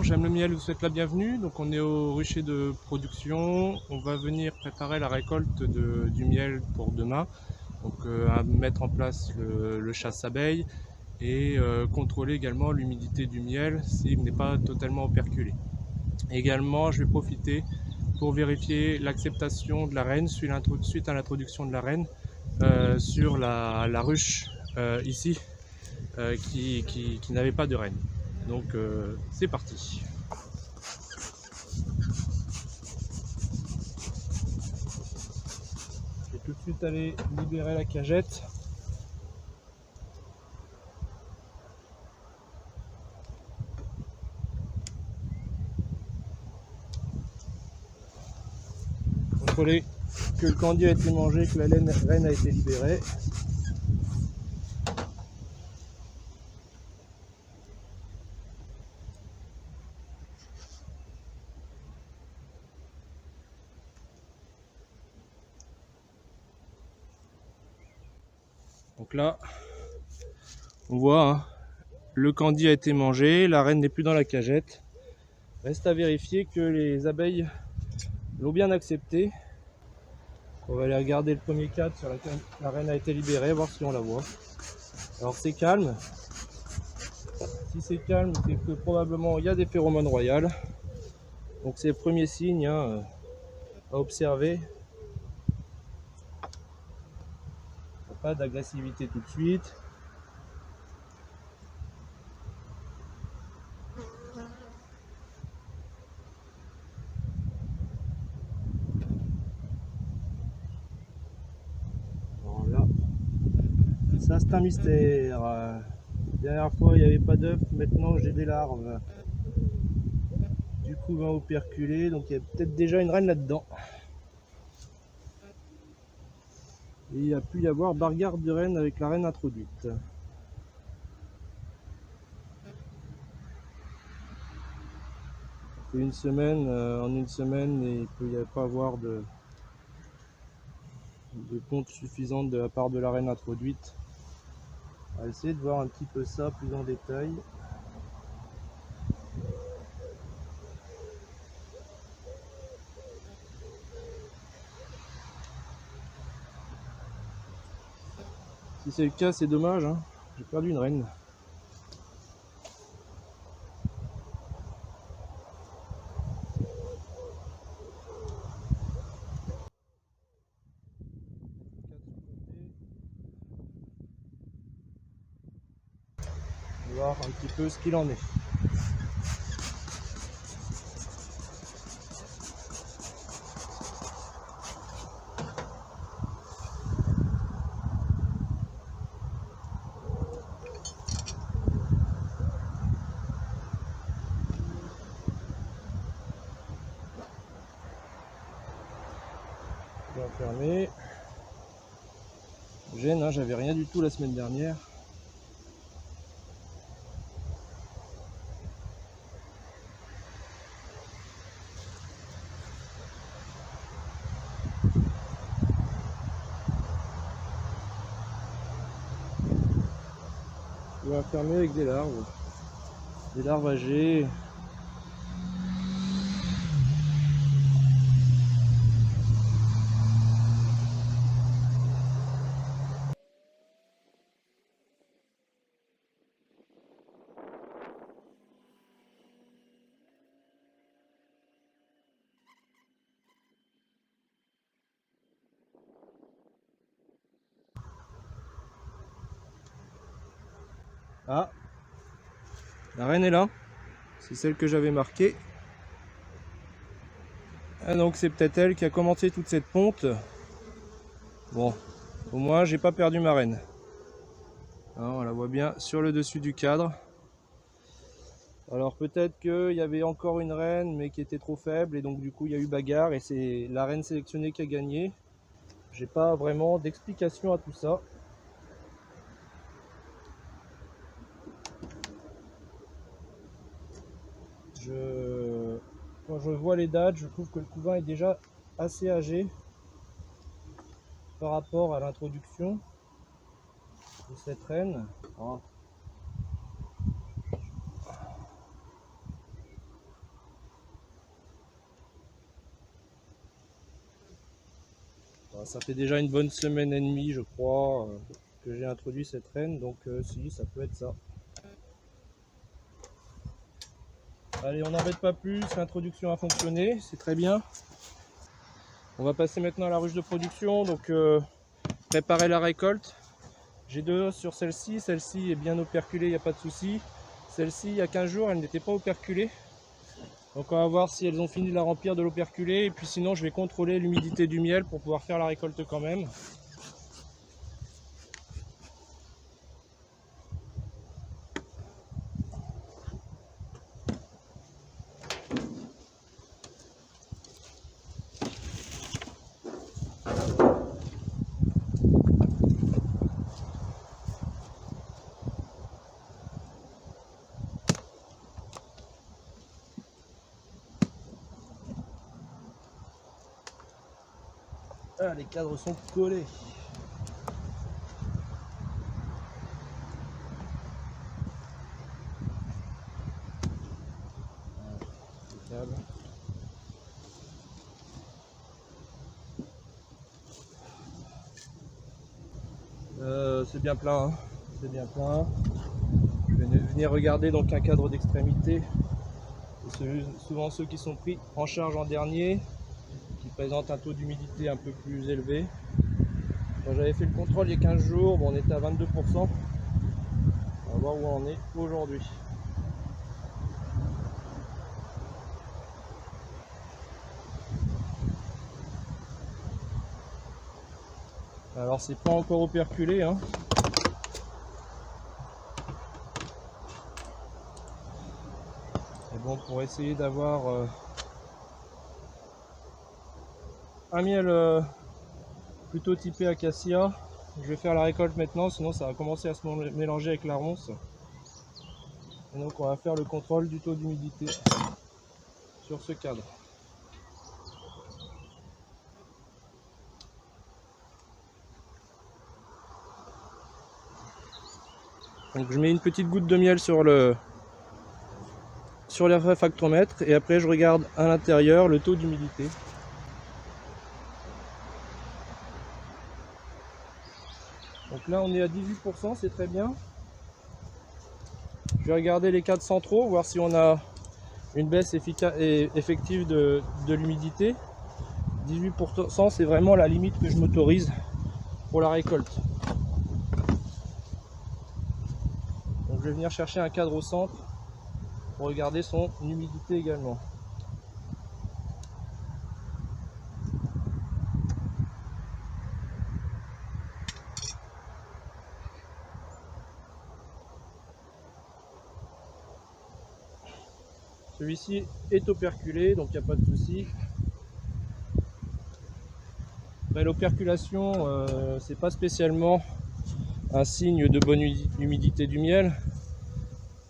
j'aime le miel, vous souhaite la bienvenue. Donc on est au rucher de production. On va venir préparer la récolte du miel pour demain. Donc à mettre en place le chasse-abeilles et contrôler également l'humidité du miel s'il n'est pas totalement operculé. Également, je vais profiter pour vérifier l'acceptation de la reine suite à l'introduction de la reine sur la ruche ici qui n'avait pas de reine. Donc c'est parti. Je vais tout de suite aller libérer la cagette. Contrôler que le candidat a été mangé, que la reine a été libérée. Donc là, on voit, hein, le candy a été mangé, la reine n'est plus dans la cagette. Reste à vérifier que les abeilles l'ont bien accepté. On va aller regarder le premier cadre sur lequel la reine a été libérée, voir si on la voit. Alors c'est calme. Si c'est calme, c'est que probablement il y a des phéromones royales. Donc c'est le premier signe, hein, à observer. Pas d'agressivité tout de suite. Voilà. Ça c'est un mystère. La dernière fois il n'y avait pas d'œufs, maintenant j'ai des larves. Du coup va operculer, donc il y a peut-être déjà une reine là-dedans. Et il a pu y avoir bagarre de reine avec la reine introduite. En une semaine, il ne peut pas avoir de ponte suffisante de la part de la reine introduite. On va essayer de voir un petit peu ça plus en détail. Si c'est le cas, c'est dommage, hein. J'ai perdu une reine. On va voir un petit peu ce qu'il en est. Je vais fermer. Gêne, hein, j'avais rien du tout la semaine dernière. Je vais fermer avec des larves âgées. Ah, la reine est là, c'est celle que j'avais marquée. Ah, donc c'est peut-être elle qui a commencé toute cette ponte. Bon, au moins j'ai pas perdu ma reine. Ah, on la voit bien sur le dessus du cadre. Alors peut-être qu'il y avait encore une reine mais qui était trop faible et donc du coup il y a eu bagarre et c'est la reine sélectionnée qui a gagné. J'ai pas vraiment d'explication à tout ça. Quand je vois les dates, je trouve que le couvain est déjà assez âgé par rapport à l'introduction de cette reine. Ah. Ça fait déjà une bonne semaine et demie, je crois, que j'ai introduit cette renne, donc si, ça peut être ça. Allez, on n'embête pas plus, l'introduction a fonctionné, c'est très bien. On va passer maintenant à la ruche de production, donc préparer la récolte. J'ai 2 os sur celle-ci est bien operculée, il n'y a pas de souci. Celle-ci, il y a 15 jours, elle n'était pas operculée. Donc on va voir si elles ont fini de la remplir de l'operculé, et puis sinon je vais contrôler l'humidité du miel pour pouvoir faire la récolte quand même. Ah, les cadres sont collés. C'est bien plein, hein. C'est bien plein. Je vais venir regarder donc un cadre d'extrémité. Souvent ceux qui sont pris en charge en dernier, qui présentent un taux d'humidité un peu plus élevé. Quand j'avais fait le contrôle il y a 15 jours, bon, on était à 22%. On va voir où on est aujourd'hui. Alors c'est pas encore operculé, hein. Et bon, pour essayer d'avoir un miel plutôt typé acacia, je vais faire la récolte maintenant, sinon ça va commencer à se mélanger avec la ronce. Et donc on va faire le contrôle du taux d'humidité sur ce cadre. Donc je mets une petite goutte de miel sur le réfractomètre et après je regarde à l'intérieur le taux d'humidité. Donc là on est à 18%, c'est très bien. Je vais regarder les cadres centraux, voir si on a une baisse effective de l'humidité. 18% c'est vraiment la limite que je m'autorise pour la récolte. Donc je vais venir chercher un cadre au centre pour regarder son humidité également. Celui-ci est operculé, donc il n'y a pas de souci. L'operculation, c'est pas spécialement un signe de bonne humidité du miel.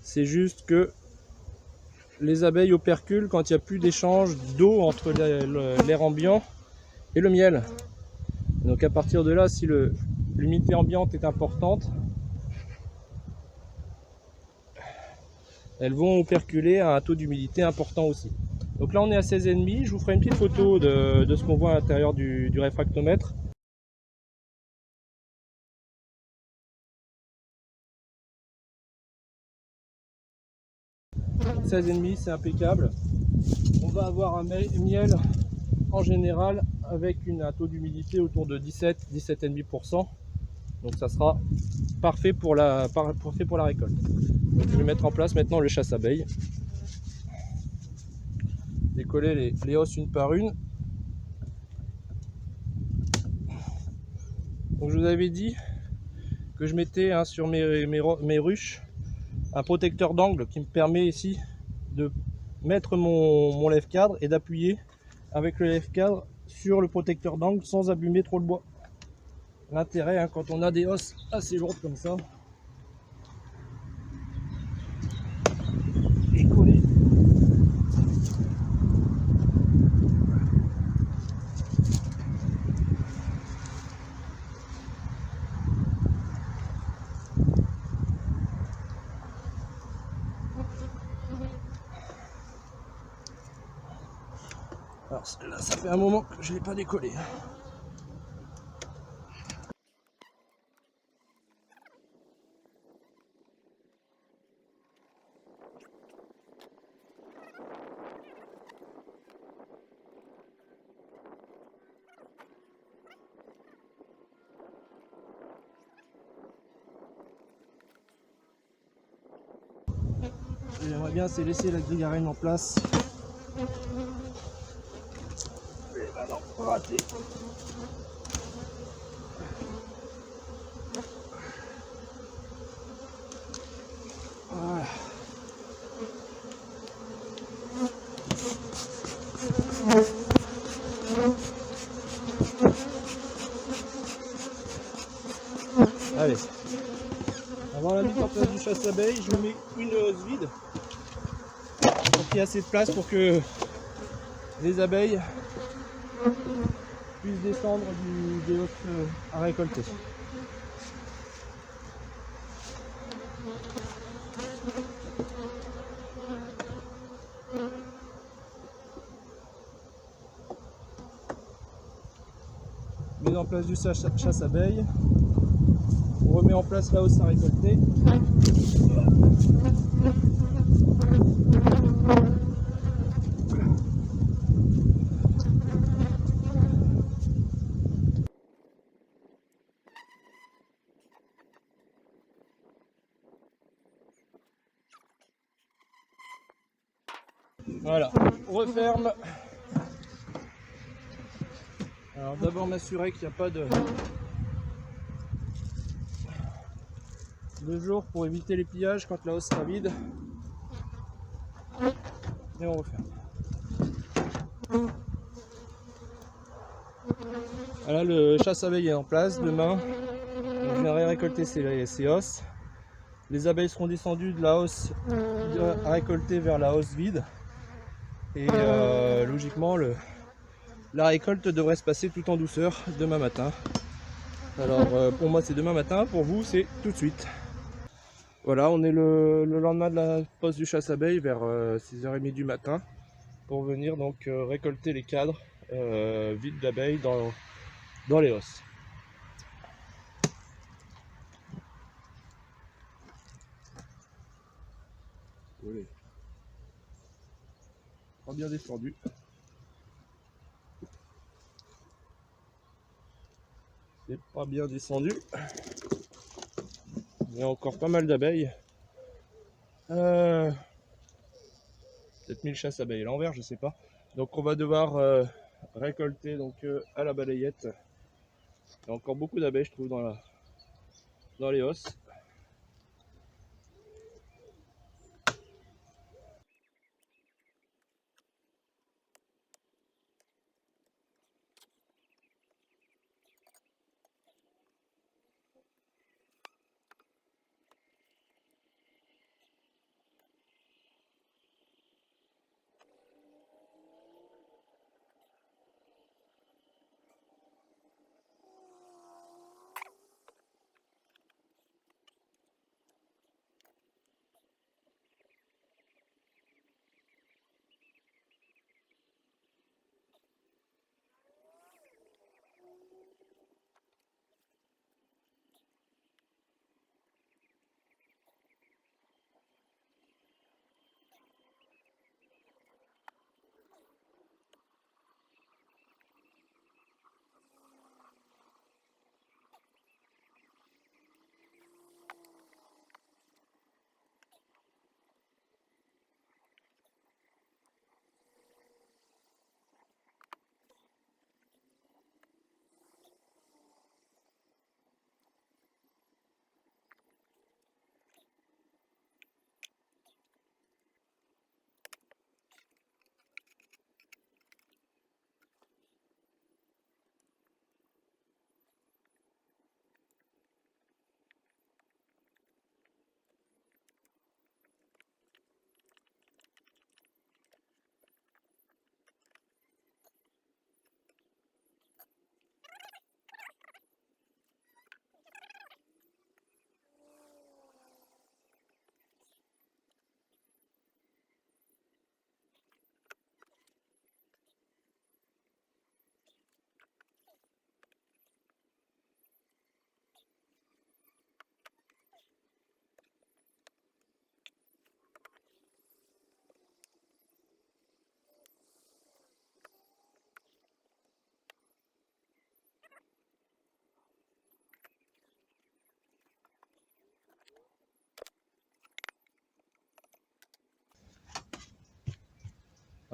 C'est juste que les abeilles operculent quand il n'y a plus d'échange d'eau entre l'air ambiant et le miel. Donc à partir de là, si l'humidité ambiante est importante, elles vont operculer à un taux d'humidité important aussi. Donc là on est à 16,5, je vous ferai une petite photo de ce qu'on voit à l'intérieur du réfractomètre. 16,5, c'est impeccable. On va avoir un miel en général avec un taux d'humidité autour de 17-17,5%. Donc ça sera parfait pour la récolte. Donc je vais mettre en place maintenant le chasse-abeilles. Décoller les hausses une par une. Donc je vous avais dit que je mettais sur mes ruches un protecteur d'angle qui me permet ici de mettre mon lève-cadre et d'appuyer avec le lève-cadre sur le protecteur d'angle sans abîmer trop le bois. L'intérêt, quand on a des hausses assez lourdes comme ça, et coller. Alors là, ça fait un moment que je ne l'ai pas décollé. J'aimerais bien c'est laisser la grille à reine en place. Et bah non, raté. Voilà. Allez. Avant la mise en place du chasse-abeille, je mets une hausse vide pour qu'il y ait assez de place pour que les abeilles puissent descendre des hosses à récolter. Mise en place du chasse-abeille. On remet en place la hausse à récolter. Voilà, on referme. Alors d'abord m'assurer qu'il n'y a pas de jour pour éviter les pillages quand la hausse sera vide. Et on referme. Voilà, le chasse-abeille est en place. Demain, je viendrai récolter ces hausses. Les abeilles seront descendues de la hausse à récolter vers la hausse vide. Et logiquement, la récolte devrait se passer tout en douceur demain matin. Alors pour moi c'est demain matin, pour vous c'est tout de suite. Voilà, on est le lendemain de la pause du chasse-abeille vers 6h30 du matin pour venir donc récolter les cadres vides d'abeilles dans les hausses. Voilà. Pas bien descendu. C'est pas bien descendu. Il y a encore pas mal d'abeilles. Peut-être 1000 chasse-abeilles à l'envers, je sais pas. Donc on va devoir récolter donc à la balayette. Il y a encore beaucoup d'abeilles je trouve dans les hausses.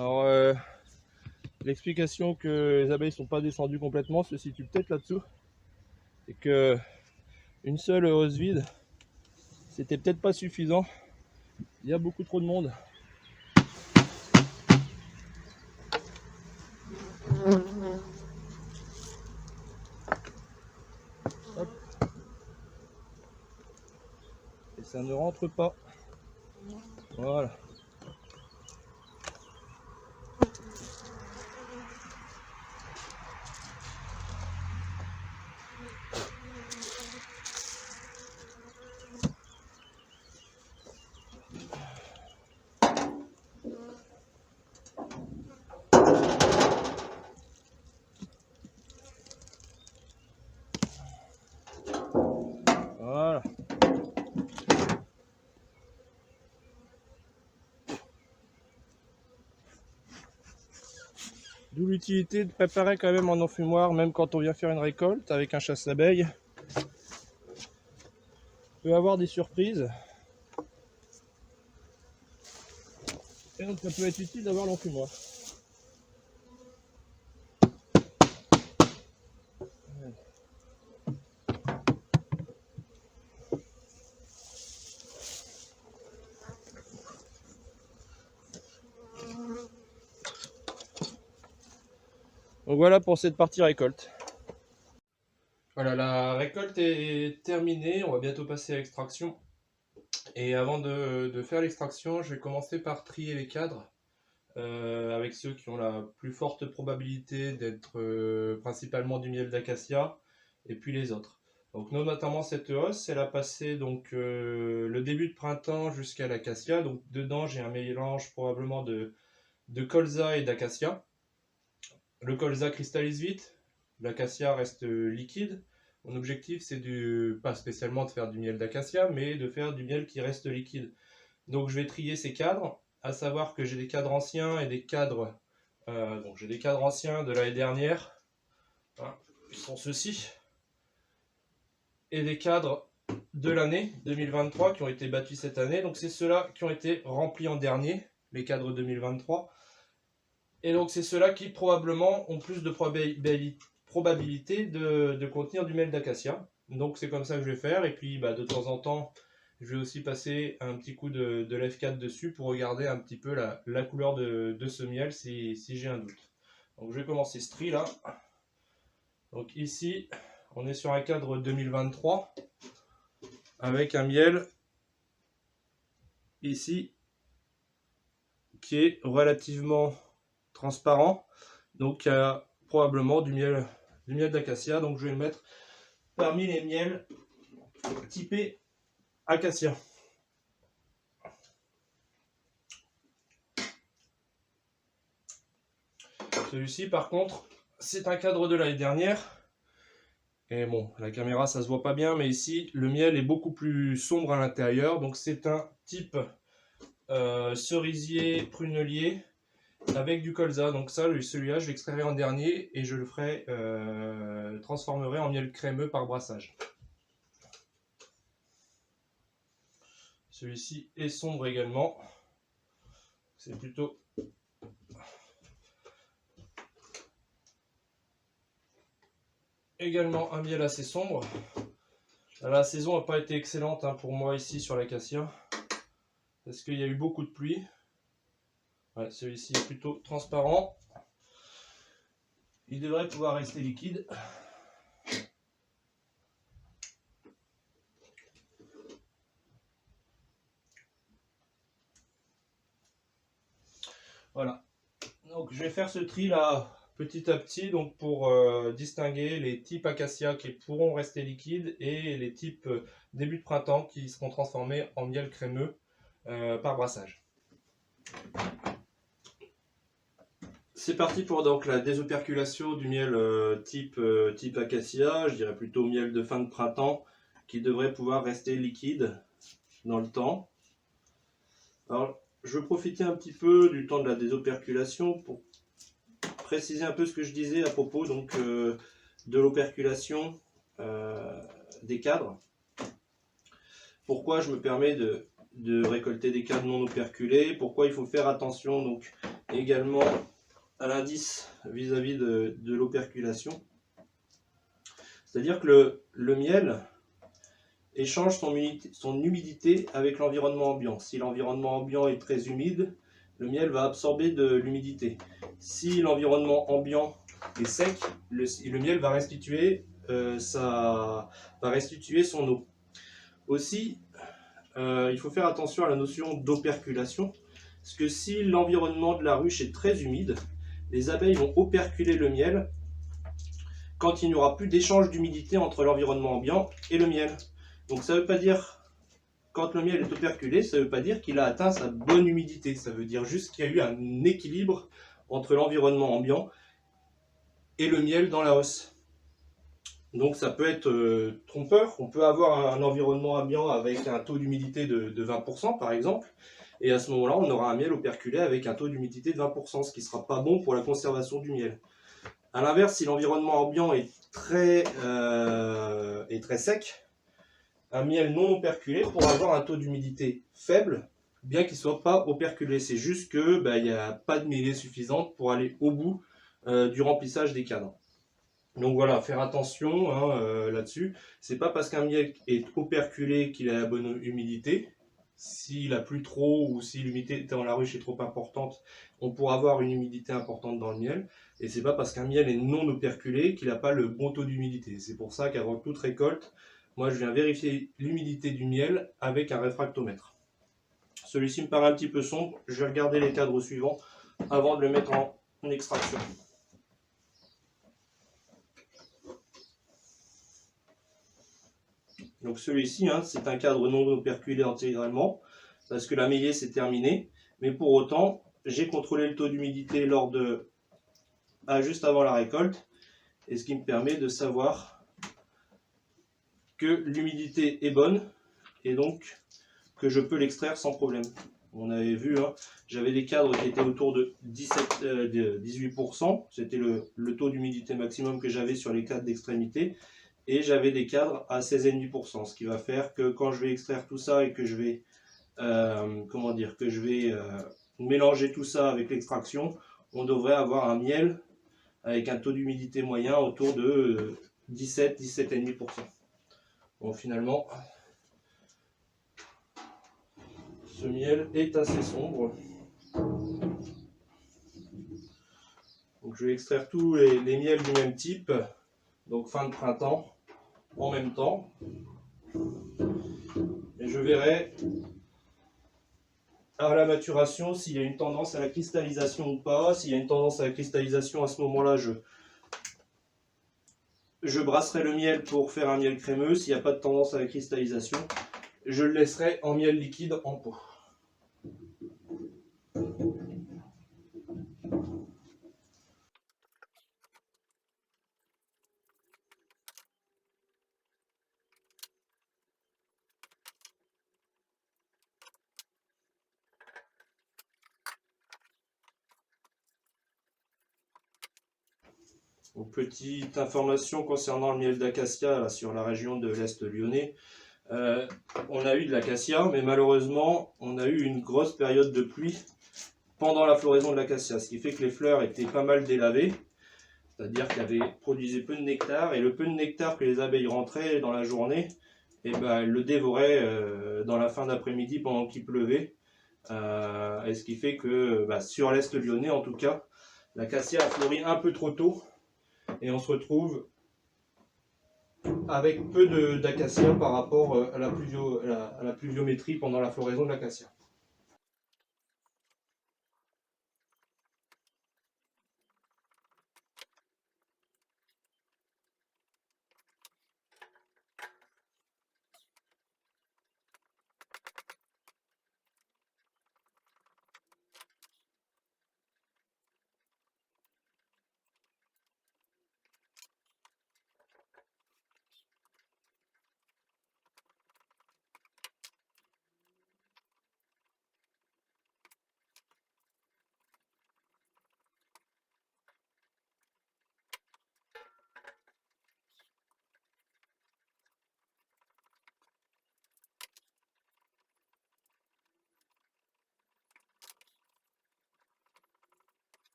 Alors, l'explication que les abeilles ne sont pas descendues complètement se situe peut-être là-dessous. C'est que une seule hausse vide, c'était peut-être pas suffisant. Il y a beaucoup trop de monde. Hop. Et ça ne rentre pas. Voilà. Voilà. D'où l'utilité de préparer quand même un enfumoir, même quand on vient faire une récolte avec un chasse-abeille. On peut avoir des surprises. Et donc ça peut être utile d'avoir l'enfumoir. Donc voilà pour cette partie récolte. Voilà, la récolte est terminée, on va bientôt passer à l'extraction. Et avant de faire l'extraction, je vais commencer par trier les cadres, avec ceux qui ont la plus forte probabilité d'être principalement du miel d'acacia, et puis les autres. Donc notamment cette hausse, elle a passé donc le début de printemps jusqu'à l'acacia. Donc dedans j'ai un mélange probablement de colza et d'acacia. Le colza cristallise vite, l'acacia reste liquide. Mon objectif, c'est pas spécialement de faire du miel d'acacia, mais de faire du miel qui reste liquide. Donc je vais trier ces cadres, à savoir que j'ai des cadres anciens et des cadres... donc j'ai des cadres anciens de l'année dernière, hein, qui sont ceux-ci, et des cadres de l'année 2023 qui ont été battus cette année. Donc c'est ceux-là qui ont été remplis en dernier, les cadres 2023. Et donc c'est ceux-là qui probablement ont plus de probabilité de contenir du miel d'acacia. Donc c'est comme ça que je vais faire. Et puis de temps en temps, je vais aussi passer un petit coup de l'F4 dessus pour regarder un petit peu la couleur de ce miel si j'ai un doute. Donc je vais commencer ce tri là. Donc ici, on est sur un cadre 2023 avec un miel ici qui est relativement transparent. Donc il y a probablement du miel d'acacia. Donc je vais le mettre parmi les miels typés acacia. Celui-ci par contre, c'est un cadre de l'année dernière. Et bon, la caméra ça se voit pas bien, mais ici le miel est beaucoup plus sombre à l'intérieur. Donc c'est un type cerisier prunelier avec du colza. Donc ça, celui-là, je l'extrairai en dernier et je le ferai transformerai en miel crémeux par brassage. Celui-ci est sombre également. C'est plutôt également un miel assez sombre. La saison n'a pas été excellente pour moi ici sur l'acacia parce qu'il y a eu beaucoup de pluie. Ouais, celui-ci est plutôt transparent. Il devrait pouvoir rester liquide. Voilà. Donc je vais faire ce tri là petit à petit donc pour distinguer les types acacia qui pourront rester liquides et les types début de printemps qui seront transformés en miel crémeux par brassage. C'est parti pour donc la désoperculation du miel type acacia, je dirais plutôt miel de fin de printemps qui devrait pouvoir rester liquide dans le temps. Alors je vais profiter un petit peu du temps de la désoperculation pour préciser un peu ce que je disais à propos donc, de l'operculation des cadres. Pourquoi je me permets de récolter des cadres non operculés, pourquoi il faut faire attention donc, également à l'indice vis-à-vis de l'operculation. C'est-à-dire que le miel échange son humidité avec l'environnement ambiant. Si l'environnement ambiant est très humide, le miel va absorber de l'humidité. Si l'environnement ambiant est sec, le miel va restituer, son eau. Aussi, il faut faire attention à la notion d'operculation, parce que si l'environnement de la ruche est très humide, les abeilles vont operculer le miel quand il n'y aura plus d'échange d'humidité entre l'environnement ambiant et le miel. Donc ça ne veut pas dire, quand le miel est operculé, ça ne veut pas dire qu'il a atteint sa bonne humidité. Ça veut dire juste qu'il y a eu un équilibre entre l'environnement ambiant et le miel dans la hausse. Donc ça peut être trompeur. On peut avoir un environnement ambiant avec un taux d'humidité de 20% par exemple. Et à ce moment-là, on aura un miel operculé avec un taux d'humidité de 20%, ce qui ne sera pas bon pour la conservation du miel. A l'inverse, si l'environnement ambiant est très sec, un miel non operculé pourra avoir un taux d'humidité faible, bien qu'il ne soit pas operculé. C'est juste que il n'y a pas de humidité suffisante pour aller au bout du remplissage des cadres. Donc voilà, faire attention là-dessus. C'est pas parce qu'un miel est operculé qu'il a la bonne humidité. S'il a plus trop ou si l'humidité dans la ruche est trop importante, on pourra avoir une humidité importante dans le miel. Et c'est pas parce qu'un miel est non operculé qu'il n'a pas le bon taux d'humidité. C'est pour ça qu'avant toute récolte, moi je viens vérifier l'humidité du miel avec un réfractomètre. Celui-ci me paraît un petit peu sombre, je vais regarder les cadres suivants avant de le mettre en extraction. Donc celui-ci, c'est un cadre non operculé intégralement, parce que la meillée c'est terminé, mais pour autant, j'ai contrôlé le taux d'humidité juste avant la récolte, et ce qui me permet de savoir que l'humidité est bonne, et donc que je peux l'extraire sans problème. On avait vu, j'avais des cadres qui étaient autour de 18%, c'était le taux d'humidité maximum que j'avais sur les cadres d'extrémité, et j'avais des cadres à 16,5%, ce qui va faire que quand je vais extraire tout ça et que je vais mélanger tout ça avec l'extraction, on devrait avoir un miel avec un taux d'humidité moyen autour de 17,5%. Bon, finalement, ce miel est assez sombre. Donc je vais extraire tous les miels du même type, donc fin de printemps, en même temps. Et je verrai à la maturation s'il y a une tendance à la cristallisation ou pas. S'il y a une tendance à la cristallisation, à ce moment-là, je brasserai le miel pour faire un miel crémeux. S'il n'y a pas de tendance à la cristallisation, je le laisserai en miel liquide en pot. Donc, petite information concernant le miel d'acacia sur la région de l'Est lyonnais. On a eu de l'acacia, mais malheureusement, on a eu une grosse période de pluie pendant la floraison de l'acacia, ce qui fait que les fleurs étaient pas mal délavées, c'est-à-dire qu'elles produisaient peu de nectar, et le peu de nectar que les abeilles rentraient dans la journée, elles le dévoraient dans la fin d'après-midi pendant qu'il pleuvait, et ce qui fait que sur l'Est lyonnais en tout cas, l'acacia a fleuri un peu trop tôt, et on se retrouve avec peu d'acacia par rapport à la pluviométrie pendant la floraison de l'acacia.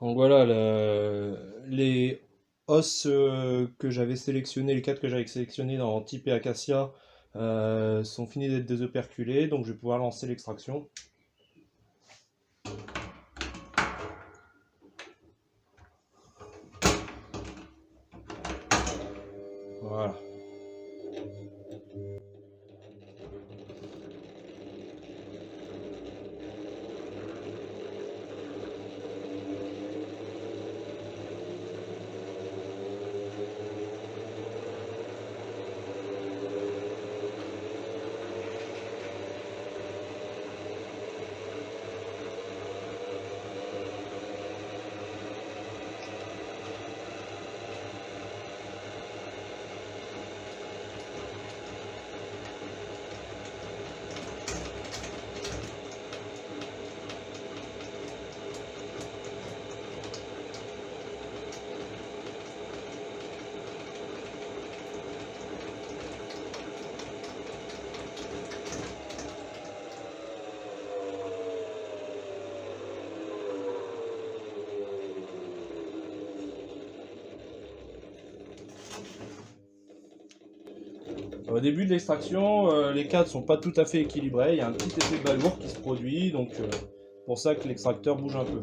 Donc voilà, les os que j'avais sélectionnés, les 4 que j'avais sélectionnés dans type et acacia, sont finis d'être désoperculés, donc je vais pouvoir lancer l'extraction. Voilà. Au début de l'extraction, les cadres sont pas tout à fait équilibrés, il y a un petit effet balourd qui se produit, donc pour ça que l'extracteur bouge un peu.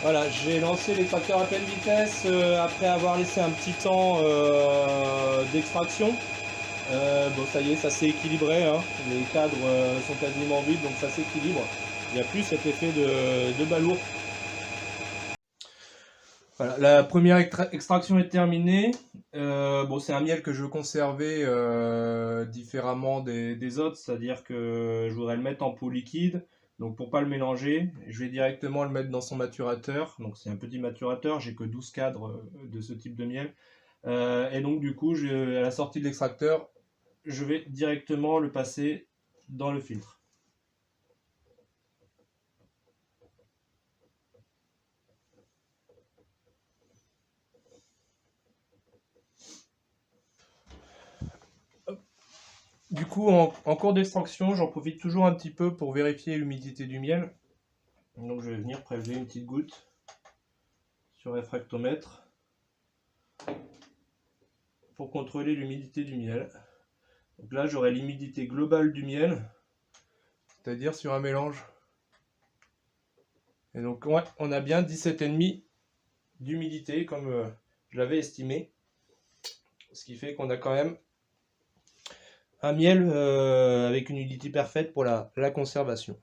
Voilà, j'ai lancé l'extracteur à pleine vitesse après avoir laissé un petit temps d'extraction. Bon, ça y est, ça s'est équilibré, hein. Les cadres sont quasiment vides, donc ça s'équilibre. Il n'y a plus cet effet de balourd. Voilà, la première extraction est terminée. Bon, c'est un miel que je veux conserver différemment des autres, c'est-à-dire que je voudrais le mettre en pot liquide. Donc pour pas le mélanger, je vais directement le mettre dans son maturateur. Donc c'est un petit maturateur, j'ai que 12 cadres de ce type de miel. Et donc du coup, à la sortie de l'extracteur, je vais directement le passer dans le filtre. Du coup, en cours d'extraction, j'en profite toujours un petit peu pour vérifier l'humidité du miel. Donc je vais venir prélever une petite goutte sur le réfractomètre pour contrôler l'humidité du miel. Donc là, j'aurai l'humidité globale du miel, c'est-à-dire sur un mélange. Et donc ouais, on a bien 17,5 d'humidité comme je l'avais estimé. Ce qui fait qu'on a quand même un miel avec une humidité parfaite pour la conservation.